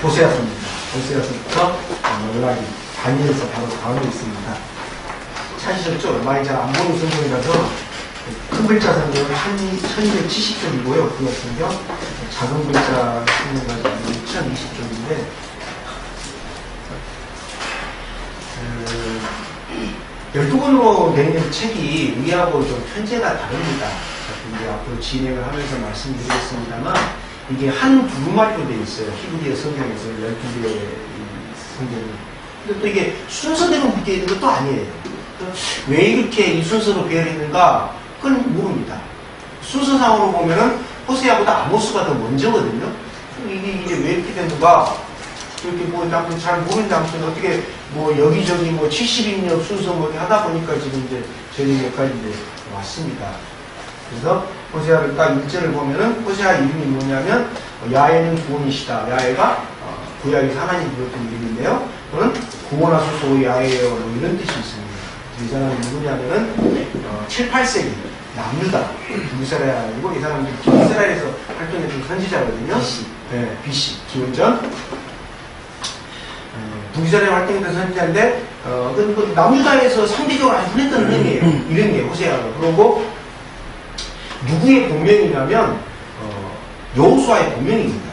호세아서입니다. 호세아서부터 연락이 다니엘서 바로 다음에 있습니다. 찾으셨죠? 많이 잘 안 보는 성경이라서 큰 글자 성경은 1270쪽이고요. 그 성경 작은 글자 성경은 2020쪽인데 12권으로 된 책이 위하고 좀 편제가 다릅니다. 이제 앞으로 진행을 하면서 말씀드리겠습니다만 이게 한 두루마리로 되어 있어요. 히브리어 성경에서 12개의 성경이. 근데 또 이게 순서대로 묶여 있는 것도 아니에요. 왜 이렇게 이 순서로 배열했는가? 그건 모릅니다. 순서상으로 보면은 호세아보다 아모스가 더 먼저거든요. 이게 왜 이렇게 됐는가? 이렇게 뭐 잘 모르는데 아무튼 어떻게 뭐 여기저기 뭐 70인력 순서 뭐 하다 보니까 지금 이제 저희 여기까지 이제 왔습니다. 그래서 호세아를 딱 1절을 보면은 호세아 이름이 뭐냐면 야훼는 구원이시다. 야훼가 구약에서 하나님 불렀던 이름인데요. 그는 구원하소서 야훼여 뭐 이런 뜻이 있습니다. 이 사람은 누구냐면은 7, 8세기 남유다. 북이스라엘 아니고 이 사람은 북이스라엘에서 활동했던 선지자거든요. 네, BC 기원전 북이스라엘 활동했던 선지자인데 그 남유다에서 상대적으로 아주 흔했던 이름이에요. 호세아가. 그리고 누구의 본명이냐면 여호수아의 본명입니다.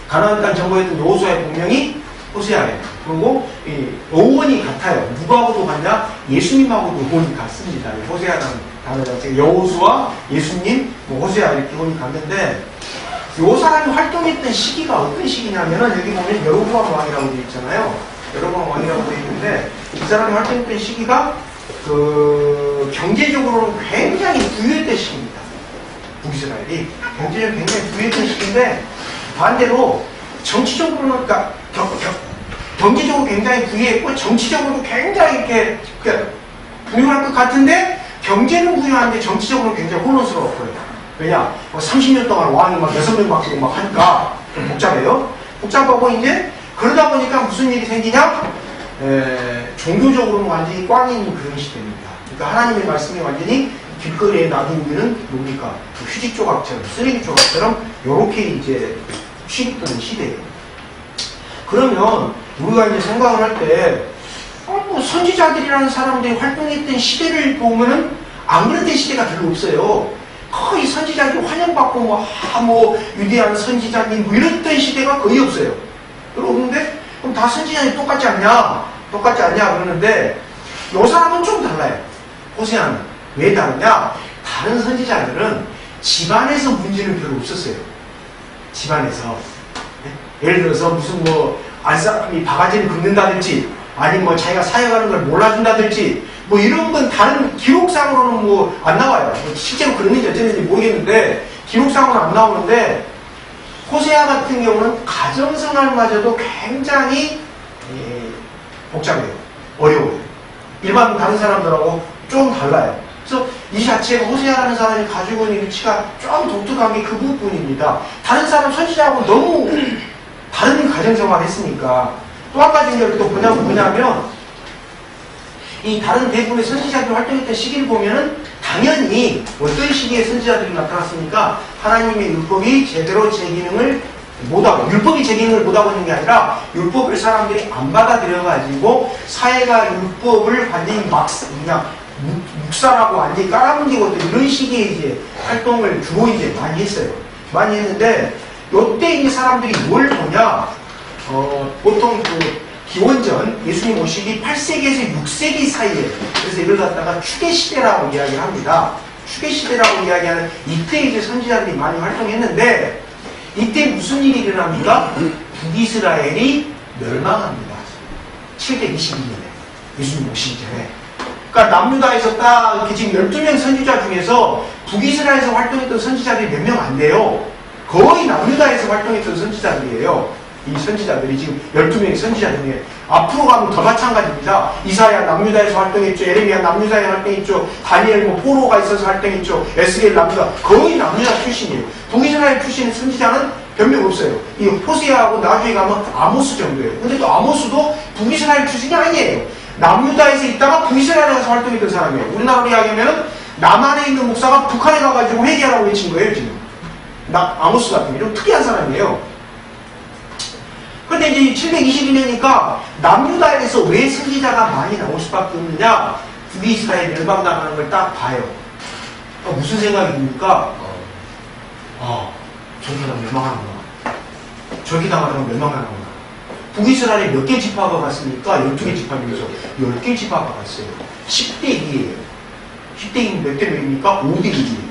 가나안 땅 정복했던 여호수아의 본명이 호세아예요. 그리고 이 어원이 같아요. 누구하고도 같냐? 예수님하고도 어원이 같습니다. 호세아라는 단어 자체가 여호수아, 예수님, 뭐 호세아 이렇게 어원이 같는데 이 사람이 활동했던 시기가 어떤 시기냐면은 여기 보면 여로보암 왕이라고 되어 있잖아요. 여로보암 왕이라고 되어 있는데 이 사람이 활동했던 시기가 경제적으로는 굉장히 부유했던 시기입니다. 북이스라엘이 경제적으로 굉장히 부유했던 시기인데 반대로 정치적으로는 그러니까 경제적으로 굉장히 부유했고 정치적으로도 굉장히 이렇게 부유할 것 같은데 경제는 부유한데 정치적으로는 굉장히 혼란스러웠고요. 왜냐? 30년 동안 왕이 막 6명 바뀌고 막 하니까 좀 복잡해요. 복잡하고 이제 그러다 보니까 무슨 일이 생기냐? 종교적으로는 완전히 꽝인 그런 시대입니다. 그러니까 하나님의 말씀이 완전히 길거리에 놔두기는 뭡니까? 휴지 조각처럼, 쓰레기 조각처럼 요렇게 이제 취급되는 시대예요. 그러면 우리가 이제 생각을 할 때 뭐 선지자들이라는 사람들이 활동했던 시대를 보면은 안 그랬던 시대가 별로 없어요. 거의 선지자들이 환영받고 뭐 위대한 선지자님 뭐 이랬던 시대가 거의 없어요. 그런데 그럼 다 선지자들이 똑같지 않냐? 똑같지 않냐? 그러는데 이 사람은 좀 달라요. 호세아는. 왜 다르냐? 다른 선지자들은 집안에서 문제는 별로 없었어요. 집안에서. 예를 들어서 무슨 뭐 안사람이 바가지를 긁는다든지 아니면 뭐 자기가 사역하는 걸 몰라준다든지 뭐 이런 건 다른 기록상으로는 뭐 안 나와요. 실제로 그런지 어쨌는지 모르겠는데 기록상으로는 안 나오는데 호세아 같은 경우는 가정생활마저도 굉장히 복잡해요. 어려워요. 일반 다른 사람들하고 좀 달라요. 그래서 이 자체가 호세아라는 사람이 가지고 있는 위치가 좀 독특한 게 그 부분입니다. 다른 사람 선지자하고 너무 다른 가정생활을 했으니까. 또 한 가지 또 뭐냐면 이 다른 대부분의 선지자들이 활동했던 시기를 보면은 당연히 어떤 시기에 선지자들이 나타났습니까? 하나님의 율법이 제대로 제 기능을 못하고 율법이 제 기능을 못하고 있는 게 아니라 율법을 사람들이 안 받아들여가지고 사회가 율법을 완전히 그냥 묵살하고 완전히 깔아뭉개고 이런 시기에 이제 활동을 주로 이제 많이 했어요. 많이 했는데 요때 이제 사람들이 뭘 보냐? 보통 기원전 예수님 오시기 8세기에서 6세기 사이에 그래서 이걸 갖다가 추계시대라고 이야기를 합니다. 추계시대라고 이야기하는 이때 이제 선지자들이 많이 활동했는데 이때 무슨 일이 일어납니까? 북이스라엘이 멸망합니다. 722년에 예수님 오시기 전에. 그러니까 남유다에서 딱 이렇게 지금 12명 선지자 중에서 북이스라엘에서 활동했던 선지자들이 몇 명 안 돼요. 거의 남유다에서 활동했던 선지자들이에요. 이 선지자들이 지금 12명의 선지자 중에 앞으로 가면 더 마찬가지입니다. 이사야 남유다에서 활동했죠. 에레미야 남유다에서 활동했죠. 다니엘 포로가 있어서 활동했죠. 에스겔 남유다. 거의 남유다 출신이에요. 북이스라엘 출신의 선지자는 몇 명 없어요. 이 호세아하고 나중에 가면 아모스 정도예요. 근데 또 아모스도 북이스라엘 출신이 아니에요. 남유다에서 있다가 북이스라엘에 가서 활동했던 사람이에요. 우리나라로 이야기하면 남한에 있는 목사가 북한에 가가지고 회개하라고 외친 거예요. 지금 아모스 같은 게 좀 특이한 사람이에요. 그런데 이제 722년이니까 남유다에서 왜 선지자가 많이 나올 수밖에 없느냐? 북이스라엘 멸망당하는 걸 딱 봐요. 무슨 생각이 듭니까? 저기가 멸망하는구나. 저기 당하면 멸망하는구나. 북이스라엘에 몇 개 지파가 갔습니까? 12개 지파면서 10개 지파가 갔어요. 10대 2예요. 10대 2는 몇 대 몇입니까? 5대 2예요.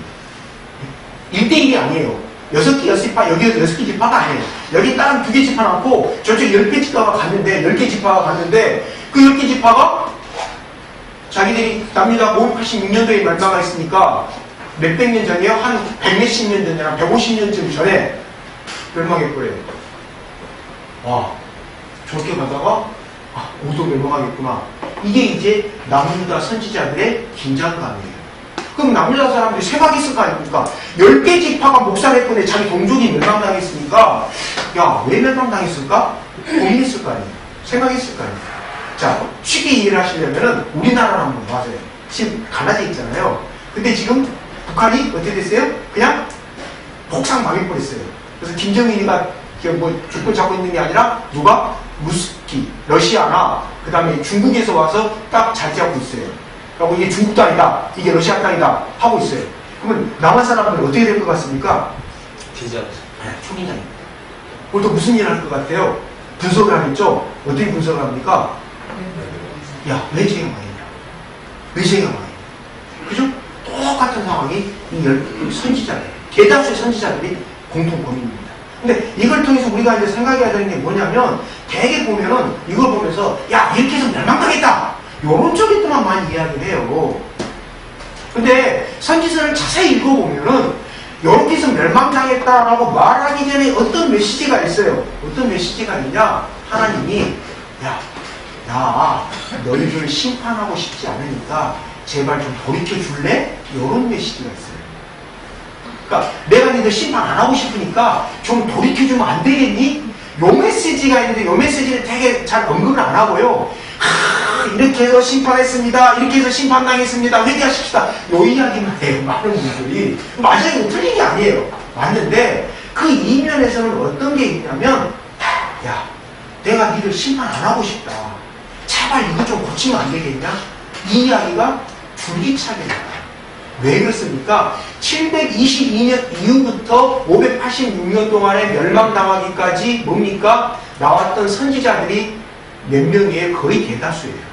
1대 1이 아니에요. 6개, 6지파, 여기 6개 지파가 아니에요. 여기 다른 2개 지파 나왔고, 저쪽 10개 지파가 갔는데, 10개 지파가 갔는데, 그 10개 지파가 자기들이 남유다 586년도에 멸망했으니까, 몇백 년 전이요? 한 100몇십 년 전이나 150년쯤 전에 멸망했거래요. 와, 저렇게 가다가, 우도 멸망하겠구나. 이게 이제 남유다 선지자들의 긴장감이에요. 그럼 남유다 사람들이 생각했을 거 아닙니까? 10개 지파가 목살했더니 자기 동족이 멸망당했으니까, 야, 왜 멸망당했을까? 고민했을 거 아니에요. 생각했을 거 아니에요. 자, 쉽게 이해를 하시려면은 우리나라를 한번 봐세요. 지금 갈라져 있잖아요. 근데 지금 북한이 어떻게 됐어요? 그냥 폭삭 망해버렸어요. 그래서 김정일이가 뭐 주권 잡고 있는 게 아니라 누가? 루스키, 러시아나 그 다음에 중국에서 와서 딱 자리하고 있어요. 그리고 이게 중국 땅이다, 이게 러시아 땅이다 하고 있어요. 그러면 남한 사람들은 어떻게 될 것 같습니까? 대전. 네, 초긴장입니다. 오늘 또 무슨 일을 할 것 같아요? 분석을 하겠죠? 어떻게 분석을 합니까? 야, 왜 쟤가 망했냐? 왜 쟤가 망했냐? 그죠? 똑같은 상황이 이 선지자들, 대다수의 선지자들이 공통 고민입니다. 근데 이걸 통해서 우리가 이제 생각해야 되는 게 뭐냐면, 대개 보면은 이걸 보면서, 야, 이렇게 해서 멸망당했다! 요런 쪽에서만 많이 이야기를 해요. 근데 선지서를 자세히 읽어보면은, 요렇게 해서 멸망당했다라고 말하기 전에 어떤 메시지가 있어요. 어떤 메시지가 있냐? 하나님이, 야, 너희를 심판하고 싶지 않으니까 제발 좀 돌이켜 줄래? 이런 메시지가 있어요. 그러니까 내가 너희들 심판 안 하고 싶으니까 좀 돌이켜 주면 안 되겠니? 요 메시지가 있는데 요 메시지를 되게 잘 언급을 안 하고요. 이렇게 해서 심판했습니다. 이렇게 해서 심판당했습니다. 회개하십시다. 요 이야기만 해요. 많은 분들이. 맞아요. 틀린 게 아니에요. 맞는데 그 이면에서는 어떤 게 있냐면, 야, 내가 니를 심판 안 하고 싶다. 제발 이거 좀 고치면 안 되겠냐? 이 이야기가 줄기차게 나와요. 왜 그렇습니까? 722년 이후부터 586년 동안에 멸망당하기까지 뭡니까? 나왔던 선지자들이 몇 명이에요? 거의 대다수예요.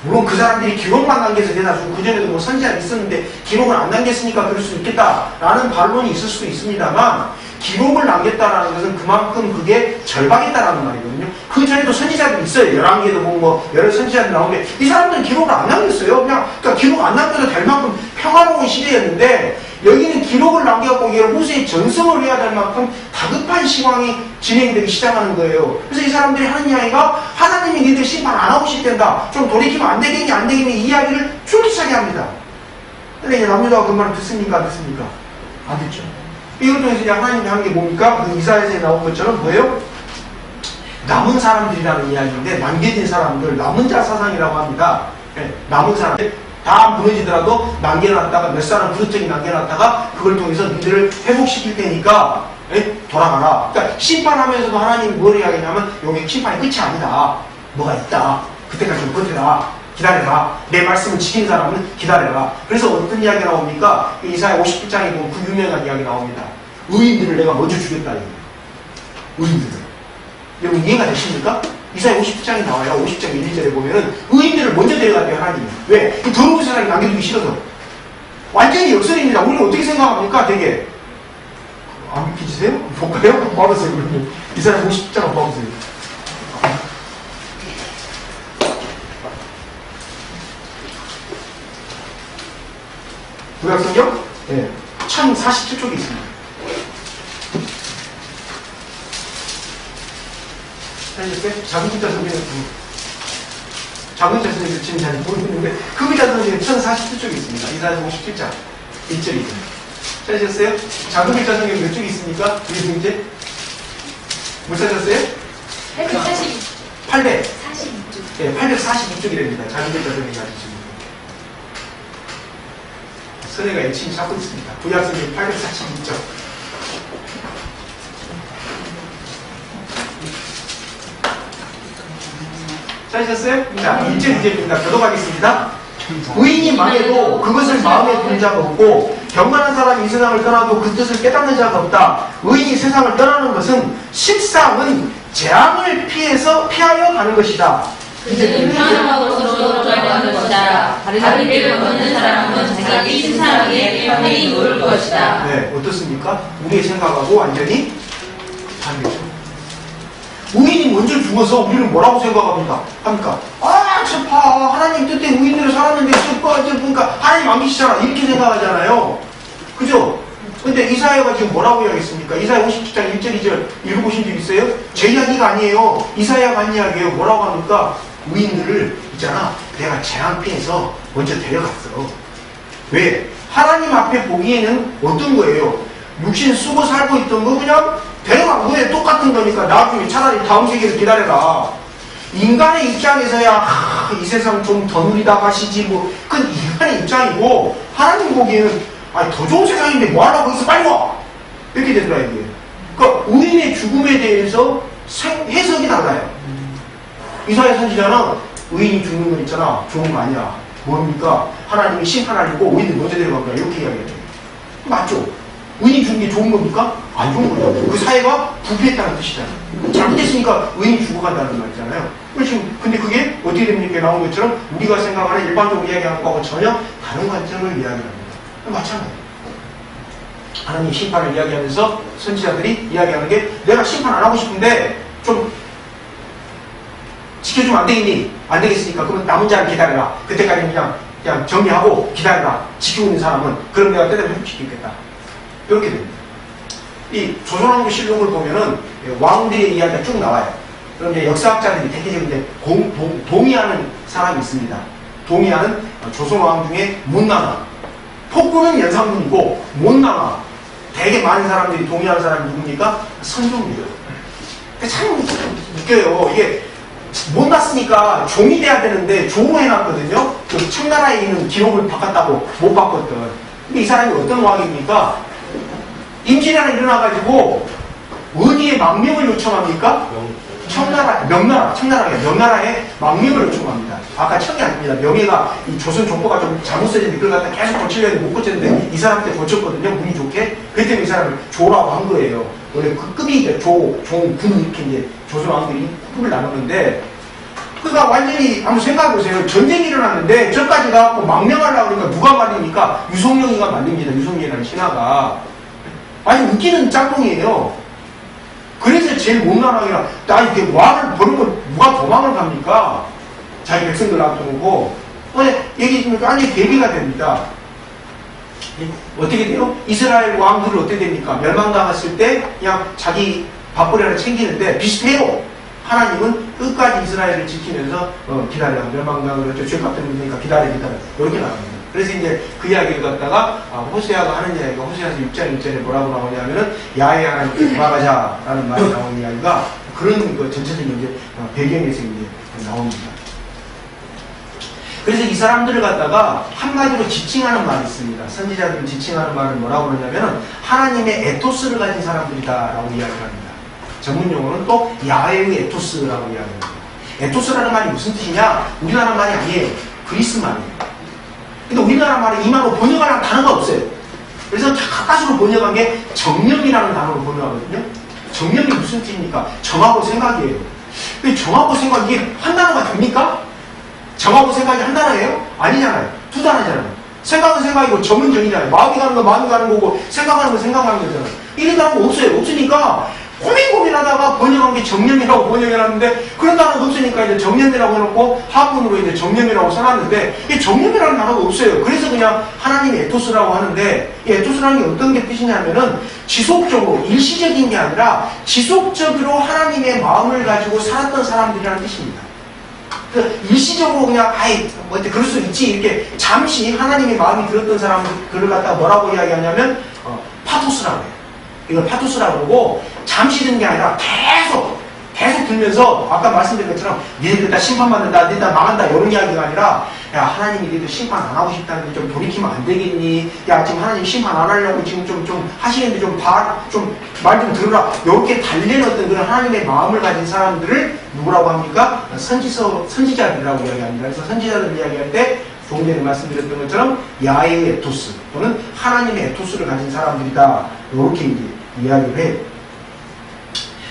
물론 그 사람들이 기록만 남겨서 대다수고 그전에도 뭐 선지자가 있었는데 기록을 안 남겼으니까 그럴 수 있겠다라는 반론이 있을 수도 있습니다만, 기록을 남겼다라는 것은 그만큼 그게 절박했다라는 말이거든요. 그 전에도 선지자들이 있어요. 11개도 보면 뭐 여러 선지자들이 나오는데 이 사람들은 기록을 안 남겼어요. 그러니까 기록 안 남겨도 될 만큼 평화로운 시대였는데, 여기는 기록을 남겨갖고 이걸 후세에 전승을 해야 될 만큼 다급한 시황이 진행되기 시작하는 거예요. 그래서 이 사람들이 하는 이야기가, 하나님이 니들 심판 안 하고 싶단다. 좀 돌이키면 안 되겠니 안 되겠니 이 이야기를 줄기차게 합니다. 근데 이제 남유다가 그 말을 듣습니까 안 듣습니까? 안 듣죠. 이걸 통해서 이제 하나님이 한 게 뭡니까? 그 이사야서에 나온 것처럼 뭐예요? 남은 사람들이라는 이야기인데, 남겨진 사람들, 남은 자 사상이라고 합니다. 네, 남은 사람들. 다 무너지더라도 남겨놨다가, 몇 사람 그릇저기 남겨놨다가 그걸 통해서 니들을 회복시킬 테니까 돌아가라. 그러니까 심판하면서도 하나님이 뭘 이야기냐면, 여기 심판이 끝이 아니다. 뭐가 있다. 그때까지 좀 버텨라. 기다려라. 내 말씀을 지킨 사람은 기다려라. 그래서 어떤 이야기가 나옵니까? 이사야 57장에 보면 그 유명한 이야기 나옵니다. 의인들을 내가 먼저 죽였다. 의인들을. 여러분 이해가 되십니까? 이사야 57장에 나와요. 50장 1, 2절에 보면은 의인들을 먼저 데려갔대요, 하나님이. 왜? 그 더러운 세상에 남겨두기 싫어서. 완전히 역설입니다. 우리는 어떻게 생각합니까? 되게. 안 믿기세요? 볼까요? 봐보세요, 그러면. 이사야 50장 한번 봐보세요. 구약성경? 네. 1047쪽에 있습니다. 작은 글자 성경은 작은 글자 성경은 지금 잘 모르겠는데 그 글자 성경은 1047쪽에 있습니다. 이사야 57장 1절이 있습니다. 찾으셨어요? 작은 글자 성경 몇 쪽이 있습니까? 우리 동제? 못 찾았어요? 842쪽. 네, 842쪽이 됩니다. 작은 글자 성경이 가지고. 선혜가 열심히 찾고 있습니다. 구약성경 842쪽. 찾으셨어요? 자, 1절 2절입니다. 저도가겠습니다. 의인이 망해도 그것을 마음에 두는 자가 없고 경건한 사람이 이 세상을 떠나도 그 뜻을 깨닫는 자가 없다. 의인이 세상을 떠나는 것은 실상은 재앙을 피하여 가는 것이다. 그들은 편안하고 서로 하는 것이다. 다른 길을 걷는 사람은 자기 신사하게 편히 놓을 것이다. 네, 어떻습니까? 우리의 생각하고 완전히 다르죠. 의인이 먼저 죽어서 우리는 뭐라고 생각합니까? 저 봐, 하나님 뜻대로 의인으로 살았는데 그러니까 하나님 안 계시잖아 이렇게 생각하잖아요. 그죠? 근데 이사야가 지금 뭐라고 이야기했습니까? 이사야 57장 1절 2절 읽어보신 적 있어요? 제 이야기가 아니에요. 이사야가 한 이야기예요. 뭐라고 합니까? 의인들을 있잖아, 내가 재앙 피해서 먼저 데려갔어. 왜? 하나님 앞에 보기에는 어떤 거예요? 육신 쓰고 살고 있던 거 그냥 데려간 거에 똑같은 거니까 나중에 차라리 다음 세계를 기다려라. 인간의 입장에서야 이 세상 좀 더 누리다 가시지 뭐 그건 인간의 입장이고, 하나님 보기에는 더 좋은 세상인데 뭐 하려고 거기서 빨리 와! 이렇게 되더라 이게. 그러니까 의인의 죽음에 대해서 해석이 달라요. 이사야 선지자는 의인이 죽는 건 있잖아, 좋은 거 아니야. 뭡니까? 하나님이 심판하려고 의인을 먼저 데려간 거야 이렇게 이야기해요. 맞죠? 의인이 죽는 게 좋은 겁니까? 안 좋은 거죠. 그 사회가 부패했다는 뜻이잖아요. 잘못했으니까 의인이 죽어간다는 말이잖아요. 근데 그게 어떻게 됩니까? 나온 것처럼 우리가 생각하는 일반적으로 이야기하는 거하고 전혀 다른 관점을 이야기합니다. 마찬가지예요. 하나님 심판을 이야기하면서 선지자들이 이야기하는 게, 내가 심판 안 하고 싶은데 좀 지켜주면 안 되겠니? 안 되겠으니까 그러면 남은 자를 기다려라. 그때까지 그냥 정리하고 기다려라. 지키고 있는 사람은 그럼 내가 때대로 회복시키겠다. 이렇게 됩니다. 이 조선왕조 실록을 보면은 왕들의 이야기가 쭉 나와요. 그럼 이제 역사학자들이 대체적으로 이제 동의하는 사람이 있습니다. 동의하는 조선왕 중에 문나나. 폭군은 연산군이고 못나나. 되게 많은 사람들이 동의하는 사람이 누굽니까? 선종이에요. 참 웃겨요. 이게 못났으니까 종이 돼야 되는데 종을 해놨거든요. 그 청나라에 있는 기록을 바꿨다고 못 바꿨던. 근데 이 사람이 어떤 왕입니까? 임진왜란이 일어나가지고 어디에 망명을 요청합니까? 명나라에 망명을 요청합니다. 아까 청이 아닙니다. 명예가 이 조선 족보가 좀 잘못 써졌는데 그걸 갖다 계속 고치려고 했는데 못 고쳤는데 이 사람 때 고쳤거든요. 운이 좋게. 그랬더니 이 사람을 조라고 한 거예요. 원래 그 급이 이제 조, 종, 군 이렇게 이제 조선 왕들이 급을 나눴는데, 그러니까 완전히 한번 생각해보세요. 전쟁이 일어났는데 저까지 가갖고 망명하려고 그러니까 누가 말립니까? 유성룡이가 말립니다. 유성룡이라는 신하가. 아니 웃기는 짝꿍이에요. 그래서 제일 못난 왕이라, 이렇게 왕을 버리고 누가 도망을 갑니까? 자기 백성들 놔두고. 얘기 좀 완전히 대비가 됩니다. 어떻게 돼요? 이스라엘 왕들은 어떻게 됩니까? 멸망당했을 때 그냥 자기 밥벌이를 챙기는데 비슷해요. 하나님은 끝까지 이스라엘을 지키면서 기다려. 멸망당을 죄값 때문이니까 기다려. 이렇게 나옵니다. 그래서 이제 그 이야기를 갖다가 호세아가 하는 이야기가 호세아서 6장 1절에 뭐라고 나오냐면은 야훼 하나님께 돌아가자라는 말이 나오는 이야기가 그런 그 전체적인 이제 배경에서 이제 나옵니다. 그래서 이 사람들을 갖다가 한마디로 지칭하는 말이 있습니다. 선지자들을 지칭하는 말은 뭐라고 그러냐면은 하나님의 에토스를 가진 사람들이다라고 이야기를 합니다. 전문 용어는 또 야훼의 에토스라고 이야기합니다. 에토스라는 말이 무슨 뜻이냐? 우리나라 말이 아니에요. 그리스 말이에요. 근데 우리나라 말에 이 말로 번역하는 단어가 없어요. 그래서 가까스로 번역한 게 정념이라는 단어로 번역하거든요. 정념이 무슨 뜻입니까? 정하고 생각이에요. 근데 정하고 생각, 이게 한 단어가 됩니까? 정하고 생각이 한 단어예요? 아니잖아요. 두 단어잖아요. 생각은 생각이고 정은 정이잖아요. 마음이 가는 건 마음이 가는 거고 생각하는 건 생각하는 거잖아요. 이런 단어가 없어요. 없으니까 고민하다가 번역한 게 정념이라고 번역해놨는데, 그런 단어가 없으니까 이제 정념이라고 해놓고 하문으로 이제 정념이라고 써놨는데, 이 정념이라는 단어가 없어요. 그래서 그냥 하나님의 에토스라고 하는데, 이 에토스라는 게 어떤 게 뜻이냐면은 지속적으로, 일시적인 게 아니라 지속적으로 하나님의 마음을 가지고 살았던 사람들이라는 뜻입니다. 일시적으로 그냥 그럴 수 있지 이렇게 잠시 하나님의 마음이 들었던 사람들을 갖다가 뭐라고 이야기하냐면 파토스라고 해요. 이걸 파토스라고 그러고, 잠시 든 게 아니라 계속 들면서 아까 말씀드린 것처럼 니네들 다 심판받는다, 니네들 다 망한다 이런 이야기가 아니라 야 하나님이 니네들 심판 안 하고 싶다는데 좀 돌이키면 안 되겠니? 야 지금 하나님 심판 안 하려고 지금 좀 하시는데 좀 말 좀 들으라. 이렇게 달린 어떤 그런 하나님의 마음을 가진 사람들을 누구라고 합니까? 선지자들이라고 이야기합니다. 그래서 선지자들 이야기할 때 조금 전에 말씀드렸던 것처럼 야훼의 에토스 또는 하나님의 에토스를 가진 사람들이다. 이렇게 이제 이야기를 해요.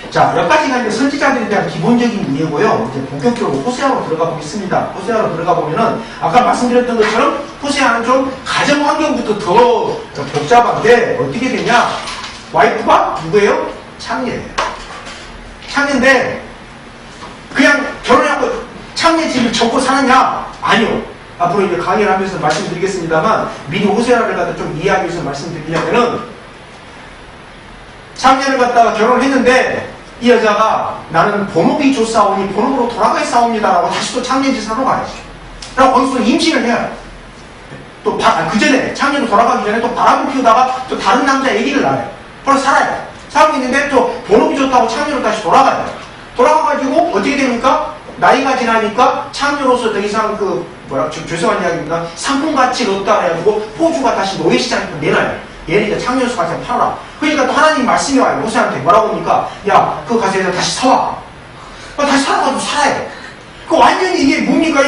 자, 몇 가지가 이제 선지자들에 대한 기본적인 이해고요. 이제 본격적으로 호세아로 들어가 보겠습니다. 호세아로 들어가 보면은 아까 말씀드렸던 것처럼 호세아는 좀 가정 환경부터 더 복잡한데 어떻게 되냐? 와이프가 누구예요? 창녀예요. 창녀인데 그냥 결혼하고 창녀 집을 접고 사느냐? 아니요. 앞으로 이제 강의를 하면서 말씀드리겠습니다만 미리 호세아를 갖다 좀 이해하기 위해서 말씀드리려면은 창녀를 갖다가 결혼을 했는데 이 여자가 나는 본업이 좋사오니 본업으로 돌아가 싸웁니다라고 다시 또 창녀집 사러 가야지. 그리고 거기서 임신을 해요. 또 그 전에 창녀로 돌아가기 전에 또 바람을 피우다가 또 다른 남자 아기를 낳아요. 그래서 살아요. 살고 있는데 또 본업이 좋다고 창녀로 다시 돌아가요. 돌아가가지고 어떻게 됩니까? 나이가 지나니까 창녀로서 더 이상 죄송한 이야기입니다. 상품 가치가 없다 해가지고 포주가 다시 노예시장에 내놔요. 얘는 이제 창녀로서 가서 팔아라. 그러니까 또 하나님 말씀이 와요. 호세한테 뭐라고 하니까 야, 그거 가서 다시 사와. 다시 사와가지고 살아요. 그 완전히 이게 뭡니까?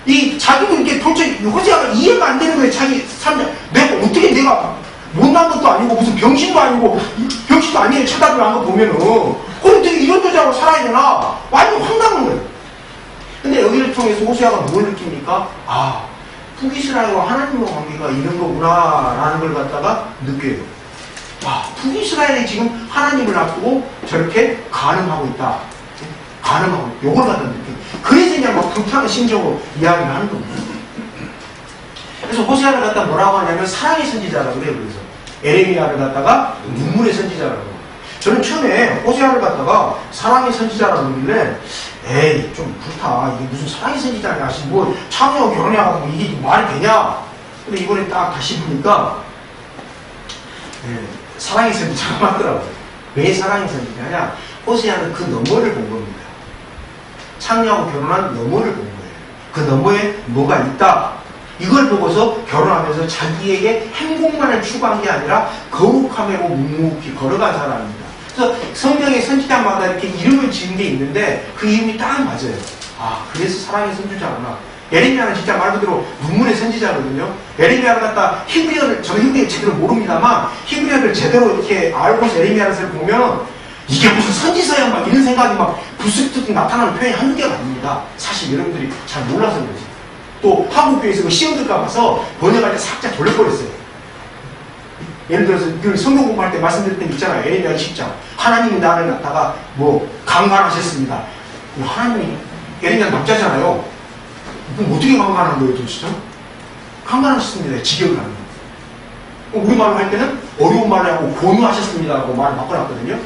이게 자기도 이렇게 도저히 호세가 이해가 안 되는 거예요. 자기 삶. 내가 못난 것도 아니고 무슨 병신도 아니고 병신도 아니에요. 쳐다보는 거 보면은. 어떻게 이런 여자로 살아야 되나? 완전 황당한 거예요. 근데 여기를 통해서 호세아가 뭘 느낍니까? 아, 북이스라엘과 하나님과 관계가 이런 거구나 라는 걸 갖다가 느껴요. 와, 북이스라엘이 지금 하나님을 놔두고 저렇게 간음하고 있다. 간음하고 있다. 요걸 갖다 느껴요. 그래서 그냥 막 불타는 심정으로 이야기를 하는 겁니다. 그래서 호세아를 갖다 뭐라고 하냐면 사랑의 선지자라고 그래요. 그래서 에레미야를 갖다가 눈물의 선지자라고 해요. 저는 처음에 호세아를 갖다가 사랑의 선지자라고 그러길래 에이 좀 그렇다. 이게 무슨 사랑의 선지자냐. 뭐 창녀하고 결혼해가지고 이게 말이 되냐. 근데 이번에 딱 다시 보니까 사랑의 선지자가 맞더라고요. 왜 사랑의 선지자냐. 호세아는 그 너머를 본 겁니다. 창녀하고 결혼한 너머를 본 거예요. 그 너머에 뭐가 있다. 이걸 보고서 결혼하면서 자기에게 행복만을 추구한 게 아니라 거룩함으로 묵묵히 걸어간 사람입니다. 그래서 성경의 선지자마다 이렇게 이름을 지은 게 있는데 그 이름이 딱 맞아요. 아, 그래서 사랑의 선지자구나. 에레미야는 진짜 말 그대로 눈물의 선지자거든요. 에레미야를 갖다 히브리어를, 저는 히브리어 제대로 모릅니다만 히브리어를 제대로 이렇게 알고서 에레미야를 보면 이게 무슨 선지서야 막 이런 생각이 막 부스득 나타나는 표현이 한두 개가 아닙니다. 사실 여러분들이 잘 몰라서 그러지. 또 한국교회에서 그 시험 들까 봐서 번역할 때 살짝 돌려버렸어요. 예를 들어서 그 성경 공부할 때 말씀드릴 때 있잖아요. 에레미야 10장. 하나님이 나를 갖다가 강간하셨습니다. 하나님이 에레미야 남자잖아요. 그럼 어떻게 강간한 거예요, 도대체? 강간하셨습니다. 직역을 하는 거예요. 우리말로 할 때는 어려운 말을 하고 권유하셨습니다라고 말을 바꿔놨거든요.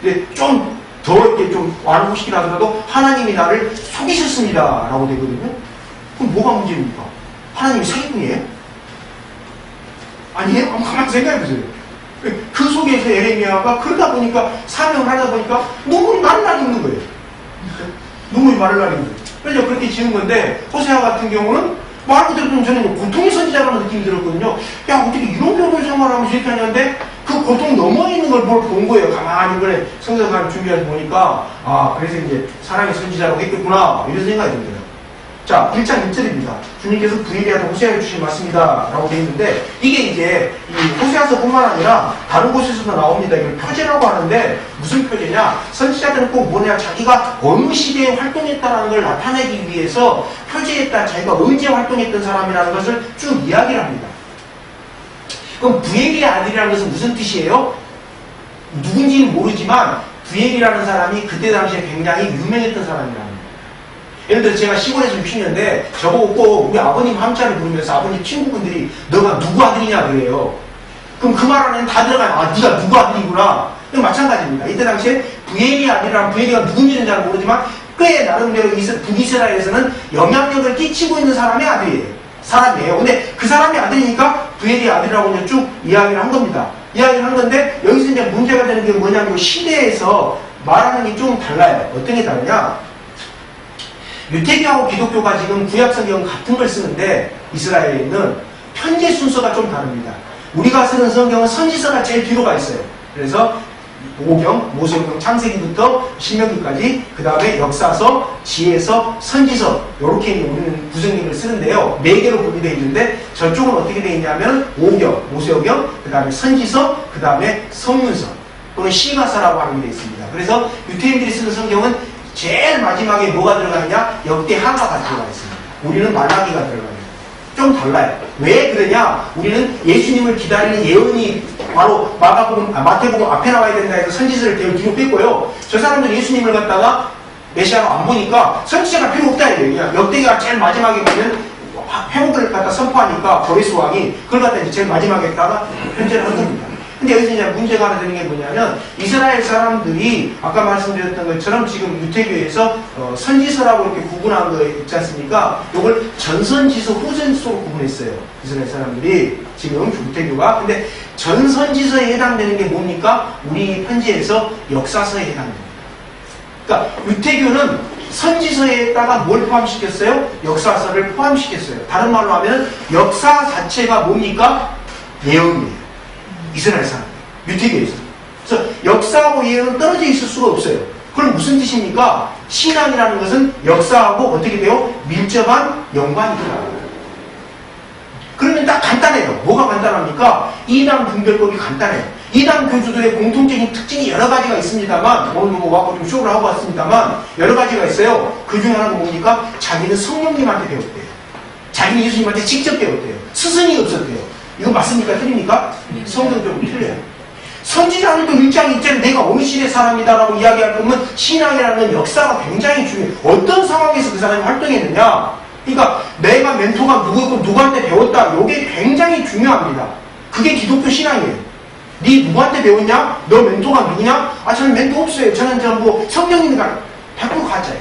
근데 좀 더 이렇게 좀 완곡시키려 하더라도 하나님이 나를 속이셨습니다라고 되거든요. 그럼 뭐가 문제입니까? 하나님이 사기꾼이에요? 아니에요? 한번 가만히 생각해보세요. 그 속에서 에레미야가 그러다 보니까 사명을 하다 보니까 눈물이 마르르 있는 거예요. 눈물이 마르르 있는 거예요. 그래서 그렇게 지은 건데 호세아 같은 경우는 말 그대로 저는 고통의 선지자라는 느낌이 들었거든요. 야, 어떻게 이런 결혼 생활하면서 이렇게 하냐는데 그 고통 넘어 있는 걸 본 거예요. 가만히 이번에 성서관 준비해서 보니까 아, 그래서 이제 사랑의 선지자라고 했겠구나 이런 생각이 들어요. 자, 1장 1절입니다. 주님께서 부엘리야도 호세아에 주신 말씀이다 라고 되어 있는데 이게 이제 이 호세아서 뿐만 아니라 다른 곳에서도 나옵니다. 이걸 표제라고 하는데 무슨 표제냐? 선지자들은 꼭 뭐냐? 자기가 어느 시대에 활동했다는 걸 나타내기 위해서 표제했다. 자기가 언제 활동했던 사람이라는 것을 쭉 이야기를 합니다. 그럼 부엘리의 아들이라는 것은 무슨 뜻이에요? 누군지는 모르지만 부엘이라는 사람이 그때 당시에 굉장히 유명했던 사람이라는 거예요. 예를 들어 제가 시골에서 60년대 저보고 꼭 우리 아버님 함자를 부르면서 아버님 친구분들이 너가 누구 아들이냐 그래요. 그럼 그 말 안에는 다 들어가요. 아, 네가 누구 아들이구나. 마찬가지입니다. 이때 당시에 부엘이 아들이랑 부엘이가 누군지는 잘 모르지만 꽤 나름대로 북이스라엘에서는 영향력을 끼치고 있는 사람의 사람이에요. 근데 그 사람의 아들이니까 부엘이 아들이라고 이제 쭉 이야기를 한 겁니다. 이야기를 한 건데 여기서 이제 문제가 되는 게 뭐냐면 시대에서 말하는 게 좀 달라요. 어떤 게 다르냐? 유태교하고 기독교가 지금 구약성경 같은 걸 쓰는데 이스라엘에는 편지 순서가 좀 다릅니다. 우리가 쓰는 성경은 선지서가 제일 뒤로 가 있어요. 그래서 오경, 모세오경, 창세기부터 신명기까지, 그 다음에 역사서, 지혜서, 선지서, 이렇게 우리는 구성경을 쓰는데요. 4개로 분리되어 있는데 저쪽은 어떻게 되어 있냐면 오경, 모세오경, 그 다음에 선지서, 그 다음에 성문서 또는 시가서라고 하는 게 되어 있습니다. 그래서 유태인들이 쓰는 성경은 제일 마지막에 뭐가 들어가느냐? 역대하가가 들어가 있습니다. 우리는 말라기가 들어가요. 좀 달라요. 왜 그러냐? 우리는 예수님을 기다리는 예언이 바로 마태복음 앞에 나와야 된다 해서 선지서를 뒤로 뺐고요. 저 사람들 예수님을 갖다가 메시아로 안 보니까 선지자가 필요 없다 이래요. 그냥 역대기가 제일 마지막에 보면 회복을 갖다 선포하니까 보리스 왕이 그걸 갖다 이제 제일 마지막에다가 편지를 한 겁니다. 근데 여기서 이제 문제가 하나 되는 게 뭐냐면 이스라엘 사람들이 아까 말씀드렸던 것처럼 지금 유태교에서 선지서라고 이렇게 구분한 거 있지 않습니까? 이걸 전선지서, 후선지서로 구분했어요. 이스라엘 사람들이 지금 유태교가. 근데 전선지서에 해당되는 게 뭡니까? 우리 편지에서 역사서에 해당됩니다. 그러니까 유태교는 선지서에다가 뭘 포함시켰어요? 역사서를 포함시켰어요. 다른 말로 하면 역사 자체가 뭡니까? 예언이에요. 이스라엘 사람, 유태교에서. 그래서 역사하고 예언은 떨어져 있을 수가 없어요. 그럼 무슨 뜻입니까? 신앙이라는 것은 역사하고 어떻게 돼요? 밀접한 연관이 있다. 그러면 딱 간단해요. 뭐가 간단합니까? 이단 분별법이 간단해요. 이단 교주들의 공통적인 특징이 여러 가지가 있습니다만, 오늘 뭐 와서 좀 쇼를 하고 왔습니다만, 여러 가지가 있어요. 그 중에 하나가 뭡니까? 자기는 성령님한테 배웠대요. 자기는 예수님한테 직접 배웠대요. 스승이 없었대요. 이거 맞습니까? 틀립니까? 성경적으로 틀려요. 선지자들도 1장 2절에 내가 어느 시대 사람이다라고 이야기할 거면 신앙이라는 역사가 굉장히 중요해요. 어떤 상황에서 그 사람이 활동했느냐? 그러니까 내가 멘토가 누구였고 누구한테 배웠다. 이게 굉장히 중요합니다. 그게 기독교 신앙이에요. 네 누구한테 배웠냐? 너 멘토가 누구냐? 아 저는 멘토 없어요. 저는 전부 성령님이니까 100% 가짜예요.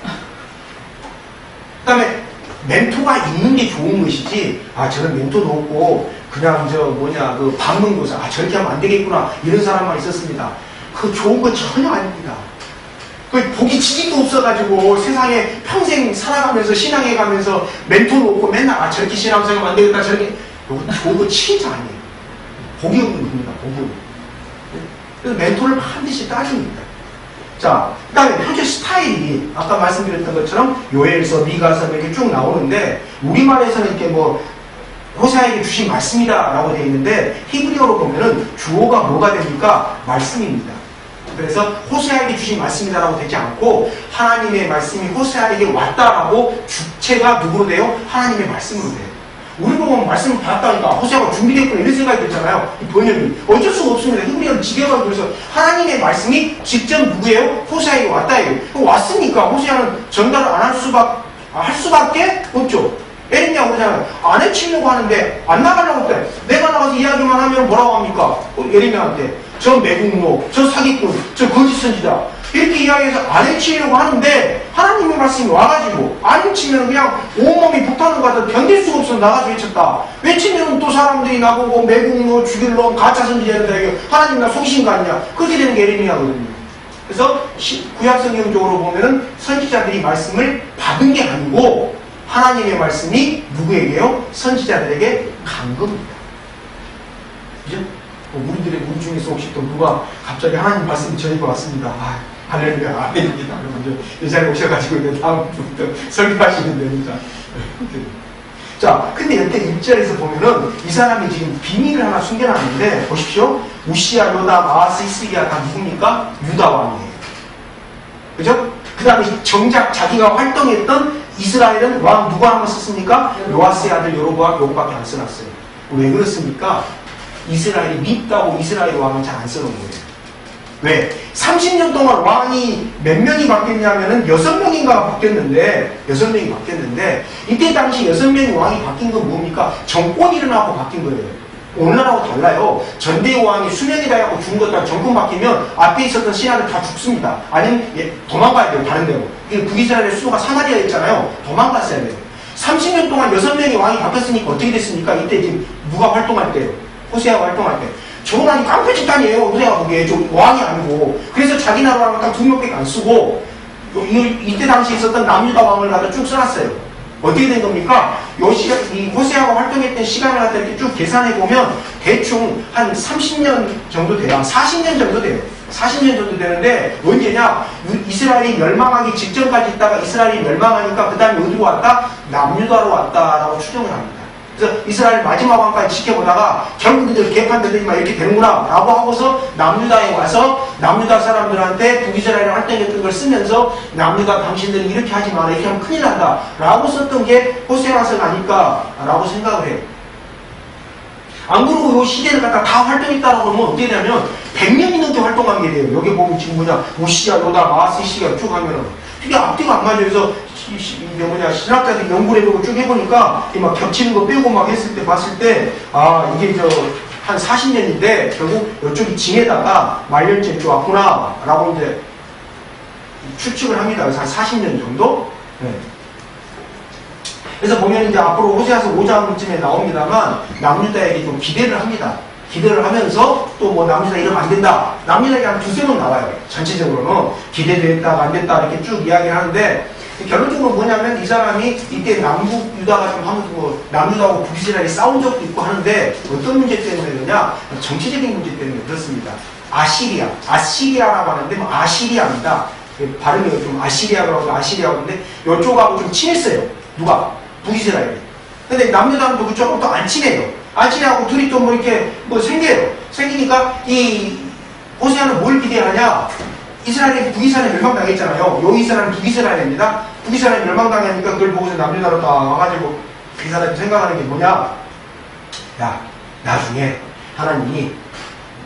그 다음에 멘토가 있는 게 좋은 것이지, 아, 저는 멘토도 없고, 그냥 그 방문교사, 아, 저렇게 하면 안 되겠구나, 이런 사람만 있었습니다. 그거 좋은 거 전혀 아닙니다. 그 복이 지지도 없어가지고 세상에 평생 살아가면서 신앙해 가면서 멘토도 없고 맨날, 아, 저렇게 신앙생활하면 안 되겠다, 저렇게. 이거 좋은 거 진짜 아니에요. 복이 없는 겁니다, 복이. 그래서 멘토를 반드시 따집니다. 자, 그 다음에 표제 스타일이 아까 말씀드렸던 것처럼 요엘서, 미가서 이렇게 쭉 나오는데 우리말에서는 이렇게 뭐 호세아에게 주신 말씀이다 라고 되어 있는데 히브리어로 보면은 주어가 뭐가 됩니까? 말씀입니다. 그래서 호세아에게 주신 말씀이다 라고 되지 않고 하나님의 말씀이 호세아에게 왔다라고 주체가 누구로 돼요? 하나님의 말씀으로 돼요. 우리 보고 말씀을 받았다니까 호세아가 준비됐구나 이런 생각이 들잖아요. 이 번역이 어쩔 수가 없습니다. 히브리어를 지겨워서 그래서 하나님의 말씀이 직접 누구예요? 호세아에게 왔다예요. 왔으니까 호세아는 전달을 안 할 수밖에 없죠. 에레미야 그러잖아요. 안 해치려고 하는데 안 나가려고 했대. 내가 나가서 이야기만 하면 뭐라고 합니까? 에레미야한테 저 매국노, 저 사기꾼, 저 거짓 선지자 이렇게 이야기해서 안 해치려고 하는데 하나님의 말씀이 와가지고 안 해치면 그냥 온몸이 폭탄을 갖다 견딜 수가 없어서 나가서 외쳤다. 외치면 또 사람들이 나보고 매국노, 죽일 놈, 가짜 선지자다 하나님 나 속이신 거 아니냐. 그렇게 되는 게 에레미야거든요. 그래서 구약성경적으로 보면은 선지자들이 말씀을 받은 게 아니고 하나님의 말씀이 누구에게요? 선지자들에게 간 겁니다. 그죠? 우리들의 문 중에서 혹시 또 누가 갑자기 하나님 말씀이 저에게 왔습니다. 아, 할렐루야, 아멘입니다. 그러면 이 자리에 오셔가지고 이제 다음부터 설교하시면 됩니다. 자, 근데 이때 1절에서 보면은 이 사람이 지금 비밀을 하나 숨겨놨는데 보십시오. 우시야, 요담, 아하스, 히스기야 다 누굽니까? 유다 왕이에요. 그죠? 그 다음에 정작 자기가 활동했던 이스라엘은 왕 누가 한번 썼습니까? 요아스의 아들 요로보암 요거밖에 안 써놨어요. 왜 그렇습니까? 이스라엘이 밉다고 이스라엘 왕은 잘 안 써놓은 거예요. 왜? 30년 동안 왕이 몇 명이 바뀌었냐면은 6명인가가 바뀌었는데 6명이 바뀌었는데 이때 당시 6명이 왕이 바뀐 건 뭡니까? 정권이 일어나고 바뀐 거예요. 오늘날하고 달라요. 전대의 왕이 수명이 다하고 죽은 것과 정권 바뀌면 앞에 있었던 신하들 다 죽습니다. 아니면 도망가야 돼요. 다른 데로. 북이스라엘의 수도가 사마리아였잖아요. 도망갔어야 돼요. 30년 동안 6명의 왕이 바뀌었으니까 어떻게 됐습니까? 이때 지금 누가 활동할 때요? 호세아가 활동할 때. 저거는 깡패 집단이에요. 호세아가 보기에 좀 왕이 아니고. 그래서 자기 나라랑 딱 2명밖에 안 쓰고 이때 당시 있었던 남유다 왕을 갖다 쭉 써놨어요. 어떻게 된 겁니까? 이 호세아가 활동했던 시간을 갖다 이렇게 쭉 계산해 보면 대충 한 30년 정도 돼요. 40년 정도 돼요. 40년 정도 되는데 언제냐? 이스라엘이 멸망하기 직전까지 있다가 이스라엘이 멸망하니까 그 다음에 어디로 왔다? 남유다로 왔다라고 추정을 합니다. 그래서 이스라엘 마지막 왕까지 지켜보다가 결국 이들 개판되더니만 이렇게 되는구나 라고 하고서 남유다에 와서 남유다 사람들한테 북이스라엘이 활동했던 걸 쓰면서 남유다 당신들은 이렇게 하지 마라, 이렇게 하면 큰일 난다 라고 썼던 게 호세아서가 아닐까 라고 생각을 해요. 안 그러고 이 시대를 갖다 다 활동했다라고 하면 어떻게 되냐면 100년이 넘게 활동한 게 돼요. 여기 보면 지금 우시야, 요다, 마아스시가 쭉 하면은 이게 앞뒤가 안 맞아요. 그래서 신학자들이 연구를 해보고 쭉 해보니까 막 겹치는 거 빼고 막 했을 때 봤을 때 이게 한 40년인데 결국 이쪽이 징에다가 말년쯤 쭉 왔구나 라고 이제 추측을 합니다. 그래서 한 40년 정도? 네. 그래서 보면 이제 앞으로 호세아서 5장쯤에 나옵니다만 남유다에게 좀 기대를 합니다. 기대를 하면서 또 뭐 남유다 이러면 안 된다. 남유다에게 한 2-3번 나와요. 전체적으로는 기대됐다가 안 됐다 이렇게 쭉 이야기를 하는데 결론적으로 뭐냐면 이 사람이 이때 남북 유다가 좀 하면서 뭐 남유다하고 북이스라엘이 싸운 적도 있고 하는데 어떤 문제 때문에 그러냐? 정치적인 문제 때문에 그렇습니다. 아시리아라고 하는데 뭐 아시리아입니다. 발음이 좀 아시리아라고 하는데 이쪽하고 좀 친했어요. 누가? 북이스라엘이. 근데 남유다는 그쪽하고 또 안 친해요. 안 친해하고 둘이 또 뭐 이렇게 뭐 생겨요. 생기니까 이 호세아는 뭘 기대하냐? 이스라엘이 북이스라엘 멸망당했잖아요. 요 이스라엘은 북이스라엘입니다. 북이스라엘 멸망당하니까 그걸 보고서 남유다로 딱 와가지고 이 사람이 생각하는 게 뭐냐? 야, 나중에 하나님이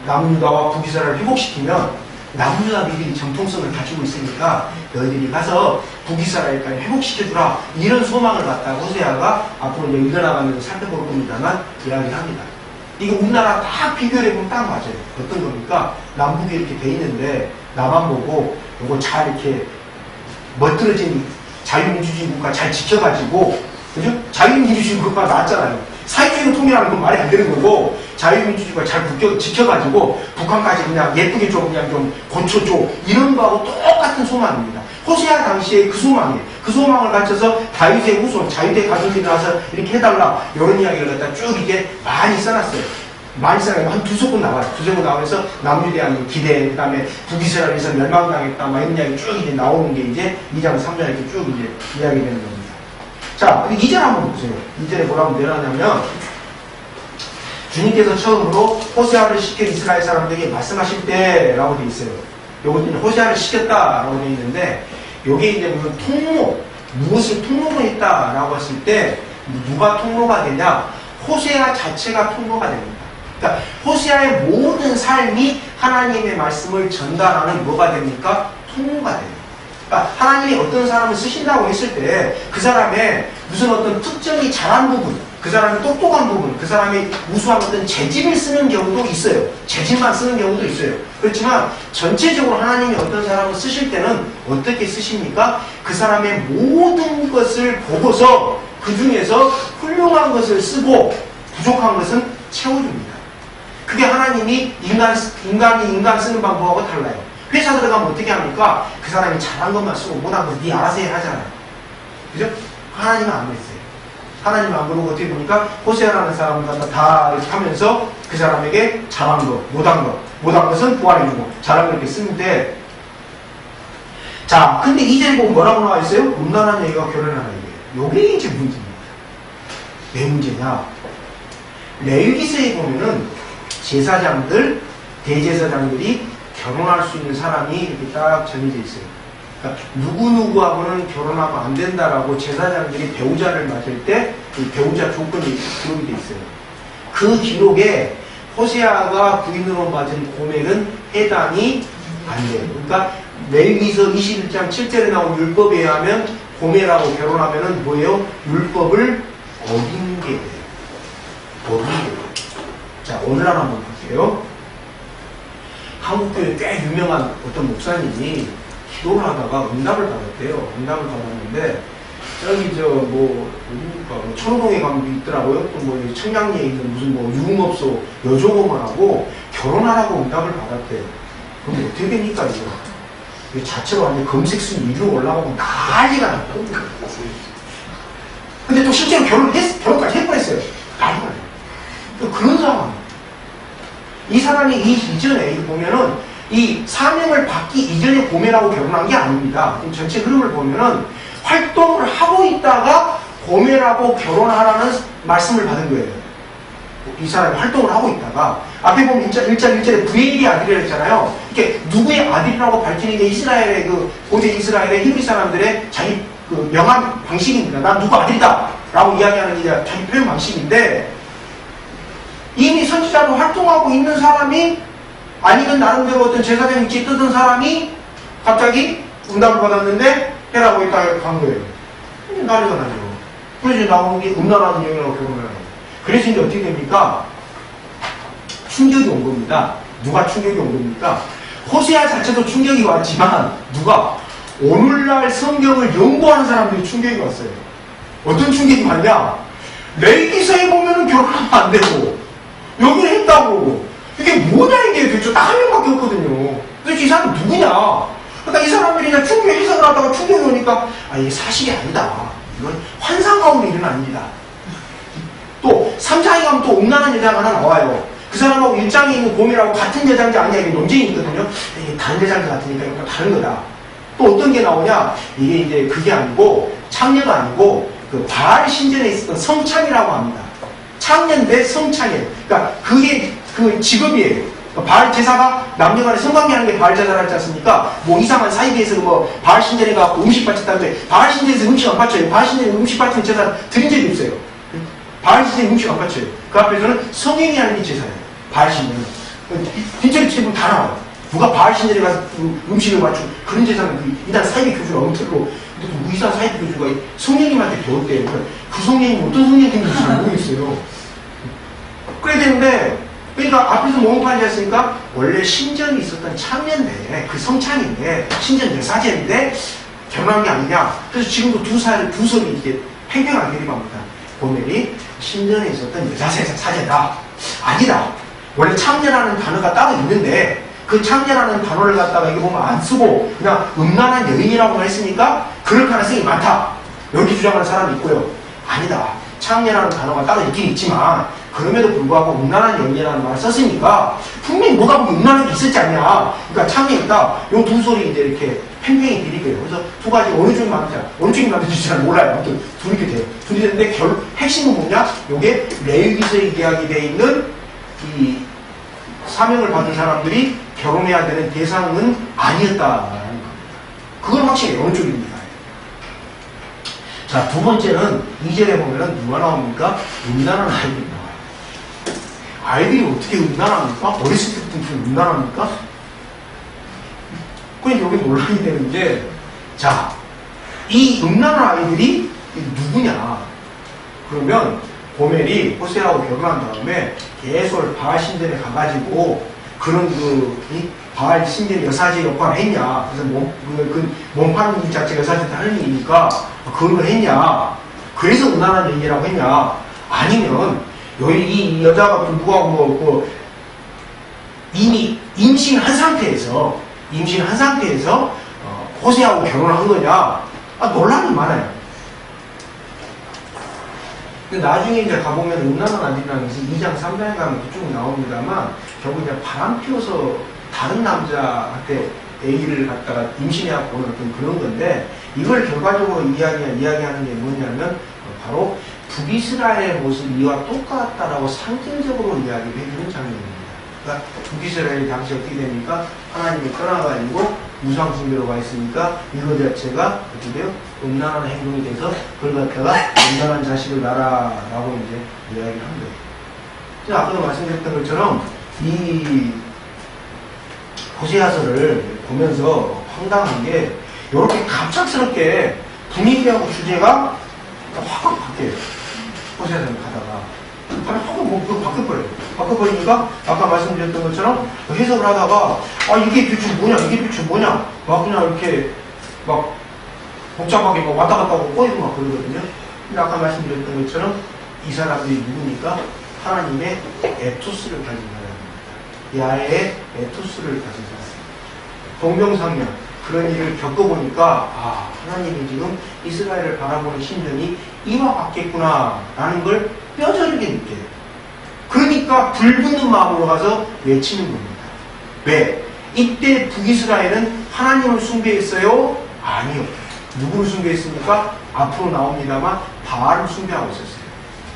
남유다와 북이스라엘을 회복시키면 남유다들이 정통성을 가지고 있으니까 너희들이 가서 북이스라엘까지 회복시켜주라. 이런 소망을 갖다가 호세아가 앞으로 이제 읽어나가면서 살펴볼 겁니다만 이야기를 합니다. 이게 우리나라 딱 비교를 해보면 딱 맞아요. 어떤 겁니까? 남북이 이렇게 돼 있는데 나만 보고 이거 잘 이렇게 멋들어진 자유민주주의 국가 잘 지켜가지고, 그죠? 자유민주주의 국가가 나왔잖아요. 사회주의로 통일하는 건 말이 안 되는 거고, 자유민주주의가 잘 지켜가지고 북한까지 그냥 예쁘게 좀 고쳐줘. 이런 거하고 똑같은 소망입니다. 호세아 당시에 그 소망이에요. 그 소망을 갖춰서 다윗의 후손, 자유대 가족들이 나와서 이렇게 해달라. 이런 이야기를 갖다 쭉 이게 많이 써놨어요. 많이 써놨어요. 한 2-3번 나와요. 2-3번 나오면서 남유대한 기대, 그 다음에 북이스라엘에서 멸망당했다. 막 이런 이야기 쭉 이제 나오는 게 이제 2장, 3장 이렇게 쭉 이제 이야기되는 겁니다. 자, 2절 한번 보세요. 2절에 뭐라고 내려놨냐면, 주님께서 처음으로 호세아를 시켜 이스라엘 사람들에게 말씀하실 때라고 되어 있어요. 요것도 호세아를 시켰다라고 되어 있는데, 요게 이제 무슨 통로, 무엇을 통로로 했다라고 했을 때, 누가 통로가 되냐? 호세아 자체가 통로가 됩니다. 그러니까 호세아의 모든 삶이 하나님의 말씀을 전달하는 뭐가 됩니까? 통로가 됩니다. 그러니까 하나님이 어떤 사람을 쓰신다고 했을 때 그 사람의 무슨 어떤 특정이 잘한 부분, 그 사람이 똑똑한 부분, 그 사람이 우수한 어떤 재질을 쓰는 경우도 있어요. 재질만 쓰는 경우도 있어요. 그렇지만 전체적으로 하나님이 어떤 사람을 쓰실 때는 어떻게 쓰십니까? 그 사람의 모든 것을 보고서 그 중에서 훌륭한 것을 쓰고 부족한 것은 채워줍니다. 그게 하나님이 인간이 인간 쓰는 방법하고 달라요. 회사 들어가면 어떻게 합니까? 그 사람이 잘한 것만 쓰고 못한 거 네 알아서 해 하잖아요. 그죠? 하나님은 안 그랬어요. 하나님은 안 그러고 어떻게 보니까 호세아라는 사람을 다 이렇게 하면서 그 사람에게 잘한 것, 못한 것은 보완해주고 잘한 거 이렇게 쓰는데, 자, 근데 이제 보면 뭐라고 나와 있어요? 음란한 얘기가 결혼하는 얘기예요. 요게 이제 문제입니다. 왜 문제냐? 레위기서에 보면은 제사장들, 대제사장들이 결혼할 수 있는 사람이 이렇게 딱 정해져 있어요. 그러니까 누구누구하고는 결혼하면 안 된다라고 제사장들이 배우자를 맞을 때 이 배우자 조건이 기록이 돼 있어요. 그 기록에 호세아가 부인으로 맞은 고멜은 해당이 안 돼요. 그러니까 레위기서 21장 7절에 나온 율법에 의하면 고멜하고 결혼하면은 뭐예요? 율법을 어긴 게 돼요. 어긴 게 돼요. 자, 오늘 한번 볼게요. 한국교회 꽤 유명한 어떤 목사님이 기도를 하다가 응답을 받았대요. 응답을 받았는데, 저기 어디입니까? 천호동에 가면 있더라고요. 또 뭐 청량리에 있는 무슨 뭐 유흥업소 여종업을 하고 결혼하라고 응답을 받았대. 그럼 어떻게 됩니까, 이거? 이 자체로 완전 검색순위 1위로 올라가고 난리가 났다고. 근데 또 실제로 결혼까지 해버렸어요. 난리가 나요. 그런 상황. 이 사람이 이 이전에, 이거 보면은, 이 사명을 받기 이전에 고멜하고 결혼한 게 아닙니다. 전체 흐름을 보면은, 활동을 하고 있다가 고멜하고 결혼하라는 말씀을 받은 거예요. 이 사람이 활동을 하고 있다가, 앞에 보면 1절 부엘이 아들이라고 했잖아요. 이렇게 누구의 아들이라고 밝히는 게 이스라엘의 고대 이스라엘의 히브리 사람들의 자기 명함 방식입니다. 난 누구 아들이다! 라고 이야기하는 게 자기 표현 방식인데, 이미 선지자로 활동하고 있는 사람이, 아니면 나름대로 어떤 제사장 위치에 뜨던 사람이 갑자기 응답을 받았는데, 해라고 했다가 간 거예요. 난리가 나죠. 그래서 나오는 게 음란한 여인하고 결혼을 하는 거예요. 그래서 이제 어떻게 됩니까? 충격이 온 겁니다. 누가 충격이 온 겁니까? 호세아 자체도 충격이 왔지만, 누가? 오늘날 성경을 연구하는 사람들이 충격이 왔어요. 어떤 충격이 왔냐? 레위기서에 보면은 결혼하면 안 되고, 여기는 했다고. 이게 뭐냐, 이게 도대체 딱 한 명밖에 없거든요. 도대체 이 사람이 누구냐? 그러니까 이 사람들이 그냥 충격 해석을 하다가 충격이 오니까, 아, 이게 사실이 아니다. 이건 환상 가운데 일은 일이다. 또 3장에 가면 또 음란한 여자가 하나 나와요. 그 사람하고 1장에 있는 고멜하고 같은 여자인지 아니냐, 이게 논쟁이 있거든요. 이게 다른 여자인 것 같으니까 이건 다른 거다. 또 어떤 게 나오냐? 이게 이제 그게 아니고, 창녀가 아니고, 그 바알 신전에 있었던 성창이라고 합니다. 창년 대 성창이에요. 그러니까 그게 그 직업이에요. 바알 제사가 남녀 간에 성관계하는 게 바알 제사를 하지 않습니까? 뭐 이상한 사이비에서 뭐 바알 신전에 가고 음식 바쳤다는데, 바알 신전에서 음식 안 바쳐요. 바알 신전에 음식 바치는 제사 드린 적이 없어요. 바알 신전에 음식 안 바쳐요. 그 앞에서는 성행이 하는 게 제사예요. 바알 신전은. 뒷절이 치면 다 나와요. 누가 바알 신전에 가서 음식을 맞추고 그런 제사는 이단 사이비 교주가 엉터리로, 누구 이상 사이비 교주가 성령님한테 배웠대요. 그 성령님이 어떤 성령님인지 잘 모르겠어요. 그래야 되는데, 그러니까 앞에서 뭐뭐 팔지 않습니까? 원래 신전이 있었던 창년대, 그 성창인데, 신전 여사제인데, 결혼한 게 아니냐? 그래서 지금도 두 설이 이렇게 팽팽하게 대립합니다. 고멜이 신전에 있었던 여사제다. 아니다. 원래 창녀라는 단어가 따로 있는데, 그 창녀라는 단어를 갖다가 이거 보면 안 쓰고 그냥 음란한 여인이라고 했으니까 그럴 가능성이 많다. 여기 주장하는 사람이 있고요. 아니다. 창녀라는 단어가 따로 있긴 있지만 그럼에도 불구하고 음란한 여인이라는 말을 썼으니까 분명히 뭐가 보면 음란한 게 있었지 않냐. 그러니까 창녀 있다. 요 두 소리 이제 이렇게 팽팽히 비리고요. 그래서 두 가지 어느 쪽이 맞는지, 어느 쪽이 맞는지 잘 몰라요. 아무튼 둘이 이렇게 돼요. 둘이 되는데 핵심은 뭐냐? 요게 레위기서에 이야기되어 있는 이 사명을 받은 사람들이 결혼해야 되는 대상은 아니었다라는 겁니다. 그건 확실히 어느 쪽입니다. 자, 두 번째는 2절에 보면은 누가 나옵니까? 음란한 아이들이 나와요. 아이들이 어떻게 음란합니까? 어렸을 때부터 음란합니까? 그러니까 여기 논란이 되는 게, 자, 이 음란한 아이들이 누구냐? 그러면 고멜이 호세아하고 결혼한 다음에 계속 바알 신전에 가가지고 그런 이 바알 신전 여사제 역할을 했냐? 그래서 몸 파는 일 자체가 여사제한테 하는 일이니까 그런 걸 했냐? 그래서 음란한 얘기라고 했냐? 아니면 여기 이 여자가 누가 이미 임신한 상태에서 호세아하고 결혼을 한 거냐? 논란이 많아요. 근데 나중에 이제 가보면 음란한 아들이라는 것이 2장, 3장에 가면 쭉 나옵니다만, 결국 이제 바람 피워서 다른 남자한테 A를 갖다가 임신해갖고 오는 어떤 그런 건데, 이걸 결과적으로 이야기하는 게 뭐냐면, 바로 북이스라엘의 모습이 이와 똑같다라고 상징적으로 이야기를 해주는 장면입니다. 그러니까 북이스라엘이 당시 어떻게 됩니까? 하나님이 떠나가지고 우상숭배로 가 있으니까 이거 자체가 어떻게 돼요? 음란한 행동이 돼서 그걸 갖다가 음란한 자식을 낳아라라고 이제 이야기를 한 거예요. 제가 아까도 말씀드렸던 것처럼 이 호세아서를 보면서 황당한 게 이렇게 갑작스럽게 분위기하고 주제가 확 바뀌어요. 호세아서를 가다가 확 바뀌어버려요. 바뀌어버리니까 아까 말씀드렸던 것처럼 해석을 하다가 이게 대체 뭐냐 막 그냥 이렇게 막 복잡하게 막 왔다 갔다 하고 꼬이고 막 그러거든요. 근데 아까 말씀드렸던 것처럼 이 사람들이 누구니까? 하나님의 에토스를 가진 사람입니다. 야훼의 에토스를 가진 사람. 동병상련 그런 일을 겪어보니까 하나님이 지금 이스라엘을 바라보는 심정이 이와 같겠구나라는 걸 뼈저리게 느껴요. 그러니까 불붙는 마음으로 가서 외치는 겁니다. 왜? 이때 북이스라엘은 하나님을 숭배했어요? 아니요. 누구를 숭배했습니까? 앞으로 나옵니다만 바알을 숭배하고 있었어요.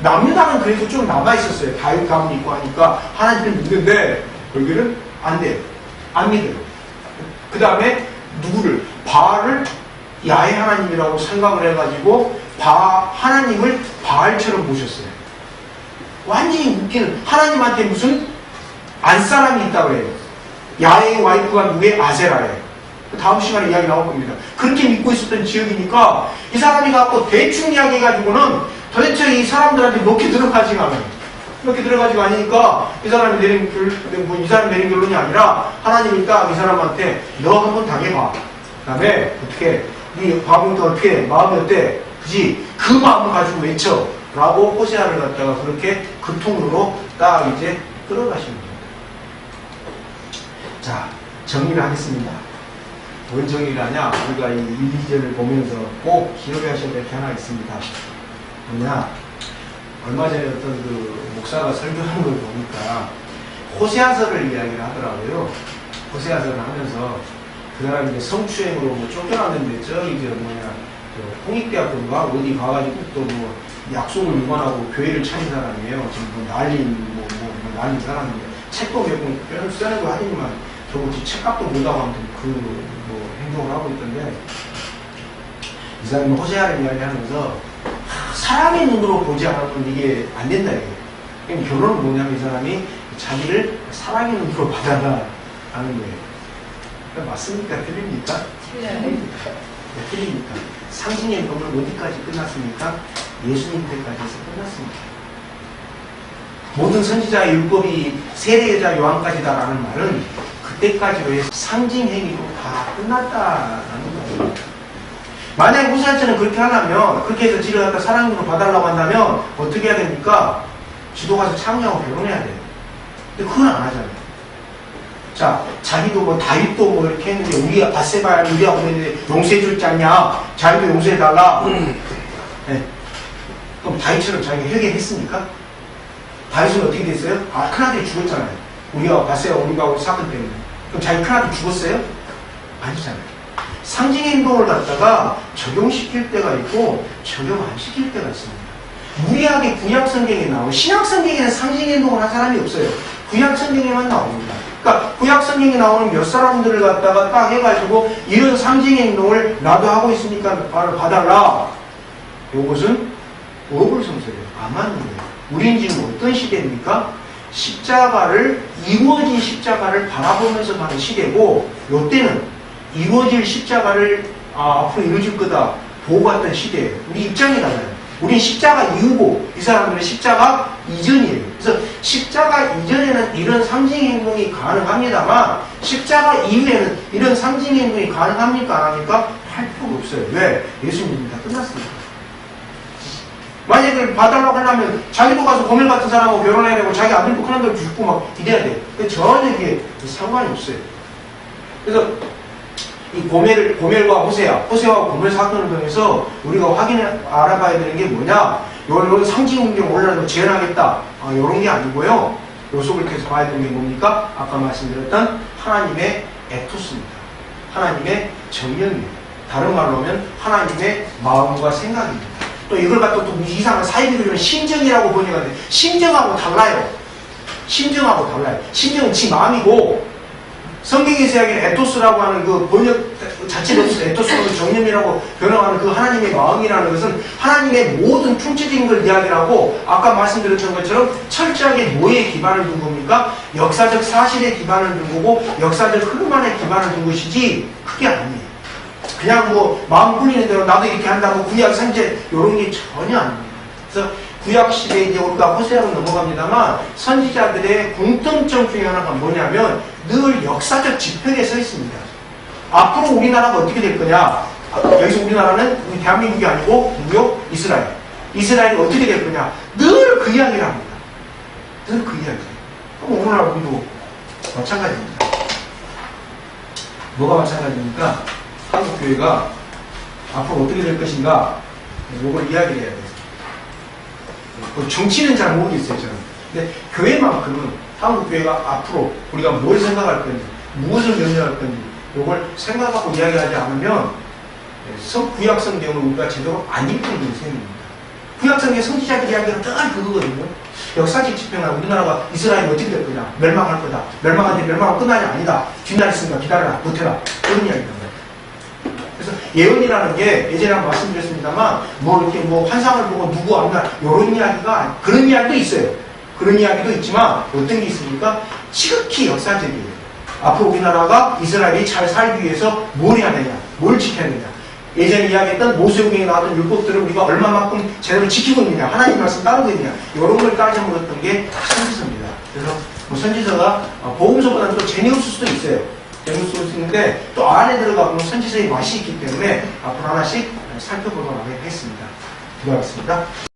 남유다는 그래도 좀 남아있었어요. 다윗 가문 있고 하니까 하나님을 믿는데 여기는 안 돼요. 안 믿어요. 그 다음에 누구를? 바알을 야훼 하나님이라고 생각을 해가지고 하나님을 바알처럼 모셨어요. 완전히 웃기는, 하나님한테 무슨 안사람이 있다고 해요. 야훼의 와이프가 누구의? 아세라예요. 다음 시간에 이야기 나올 겁니다. 그렇게 믿고 있었던 지역이니까 이 사람이 갖고 대충 이야기해가지고는 도대체 이 사람들한테 높게 들어가지가 않아요. 이렇게 들어가지고 아니니까 이 사람이 내린 결론이 아니라 하나님이 딱 이 사람한테 너 한번 당해봐. 그 다음에 어떻게 네 과거부터 어떻게 마음이 어때? 그지? 그 마음을 가지고 외쳐 라고 호세아를 갖다가 그렇게 그 통으로 딱 이제 끌어가시는 겁니다. 자, 정리를 하겠습니다. 뭔 정리를 하냐? 우리가 이 1, 2절을 보면서 꼭 기억하셔야 될 게 하나 있습니다. 뭐냐? 얼마 전에 어떤 그 목사가 설교하는 걸 보니까 호세아서를 이야기를 하더라고요. 호세아서를 하면서 그 사람이 이제 성추행으로 뭐 쫓겨났는데 저기 홍익대학교인가 어디 가가지고 또 뭐 약속을 위반하고 교회를 차린 사람이에요. 지금 뭐 날린 사람인데 책도 몇 권 쓰는 거 하지만 저거 책값도 못하고 아무튼 뭐 행동을 하고 있던데 이 사람이 호세아를 이야기하면서 사람의 눈으로 보지 않으면 이게 안 된다 이게. 결론은 뭐냐면 이 사람이 자기를 사랑의 눈으로 받아라 하는 거예요. 맞습니까? 틀립니까? 틀립니다. 틀립니까? 상징의 행동은 어디까지 끝났습니까? 예수님 때까지 해서 끝났습니다. 모든 선지자의 율법이 세례자 요한까지다라는 말은 그때까지로 해서 상징 행위로 다 끝났다라는 거예요. 만약에 호세아처럼 그렇게 하려면, 그렇게 해서 지를 갖다 사랑으로 봐달라고 한다면 어떻게 해야 됩니까? 지도 가서 창녀하고 결혼해야 돼요. 근데 그건 안 하잖아요. 자, 자기도 뭐 다윗도 뭐 이렇게 했는데 우리가 바세바야 우리하고 했는데 용서해 줄 줄 아냐? 자기도 용서해 달라. 네. 그럼 다윗처럼 자기가 회개했습니까? 다윗은 어떻게 됐어요? 큰아들이 죽었잖아요. 우리가 바세바 우리가 사건 때문에. 그럼 자기 큰아들이 죽었어요? 아니잖아요. 상징 행동을 갖다가 적용시킬 때가 있고 적용 안 시킬 때가 있습니다. 무리하게 구약 성경에 나오고 신약 성경에는 상징 행동을 한 사람이 없어요. 구약 성경에만 나옵니다. 그러니까 구약 성경에 나오는 몇 사람들을 갖다가 딱 해가지고 이런 상징 행동을 나도 하고 있으니까 바로 봐달라. 이것은 어불성설이에요. 안 맞는 거예요. 우리는 지금 어떤 시대입니까? 이루어진 십자가를 바라보면서 가는 시대고, 요때는 이루어질 십자가를 앞으로 이루어질 거다 보고갔던 시대예요. 우리 입장이 달라요. 우린 십자가 이후고 이 사람들은 십자가 이전이에요. 그래서 십자가 이전에는 이런 상징 행동이 가능합니다만 십자가 이후에는 이런 상징 행동이 가능합니까? 안 합니까? 할 필요가 없어요. 왜? 예수님이 다 끝났습니다. 만약에 봐달라고 하려면 자기도 가서 고멜 같은 사람하고 결혼해야 되고 자기 아들도 큰 아들 죽고 막 이래야 돼요. 근데 전혀 이게 상관이 없어요. 그래서 이 고멜과 호세아와 고멜 사건을 통해서 우리가 알아봐야 되는 게 뭐냐? 요런 상징 운경 오늘날도 재현하겠다. 요런 게 아니고요. 요 속을 통해서 봐야 되는 게 뭡니까? 아까 말씀드렸던 하나님의 에토스입니다. 하나님의 정령입니다. 다른 말로 하면 하나님의 마음과 생각입니다. 또 이걸 갖다 또 이상한 사이비교는 심정이라고 번역하는데 심정하고 달라요. 심정하고 달라요. 심정은 지 마음이고 성경에서 이야기하는 에토스라고 하는 그 번역 자체가 없어서 에토스라고 정념이라고 변형하는 그 하나님의 마음이라는 것은 하나님의 모든 총체적인 걸 이야기를 하고 아까 말씀드렸던 것처럼 철저하게 뭐에 기반을 둔 겁니까? 역사적 사실에 기반을 둔 거고 역사적 흐름 안에 기반을 둔 것이지 그게 아니에요. 그냥 뭐 마음 굴리는 대로 나도 이렇게 한다고 구약 선제 이런 게 전혀 아닙니다. 그래서 구약 시대에 이제 우리가 호세아로 넘어갑니다만 선지자들의 공통점 중에 하나가 뭐냐면 늘 역사적 지평에 서 있습니다. 앞으로 우리나라가 어떻게 될 거냐? 여기서 우리나라는 우리 대한민국이 아니고 누구요? 이스라엘. 이스라엘이 어떻게 될 거냐? 늘 그 이야기를 합니다. 늘 그 이야기. 그럼 오늘날 우리도 마찬가지입니다. 뭐가 마찬가지입니까? 한국교회가 앞으로 어떻게 될 것인가, 이걸 이야기를 해야 돼요. 정치는 잘 모르겠어요, 저는. 근데 교회만큼은 한국교회가 앞으로 우리가 뭘 생각할 건지, 무엇을 면밀할 건지, 이걸 생각하고 이야기하지 않으면 구약성경을 우리가 제대로 안 읽는 게 셈입니다. 구약성경 선지자들 이야기가 늘 그거거든요. 역사적 집행을 우리나라가 이스라엘이 어떻게 될 거냐, 멸망할 거다, 멸망하는데 멸망은 끝나지 아니다, 뒷날 있으니까 기다려라, 버텨라, 그런 이야기입니다. 그래서 예언이라는 게 예전에 한번 말씀드렸습니다만 뭐 이렇게 뭐 환상을 보고 누구 왔나 이런 이야기가 그런 이야기도 있어요. 그런 이야기도 있지만 어떤 게 있습니까? 지극히 역사적이에요. 앞으로 우리나라가 이스라엘이 잘 살기 위해서 뭘 해야 되냐, 뭘 지켜야 되냐. 예전에 이야기했던 모세오경에 나왔던 율법들을 우리가 얼마만큼 제대로 지키고 있느냐, 하나님 말씀 따르고 있느냐, 이런 걸 따져 물었던 게 선지서입니다. 그래서 뭐 선지서가 복음서보다는 또 재미없을 수도 있어요. 재미없을 수 있는데 또 안에 들어가보면 선지서의 맛이 있기 때문에 앞으로 하나씩 살펴보도록 하겠습니다. 기도하겠습니다.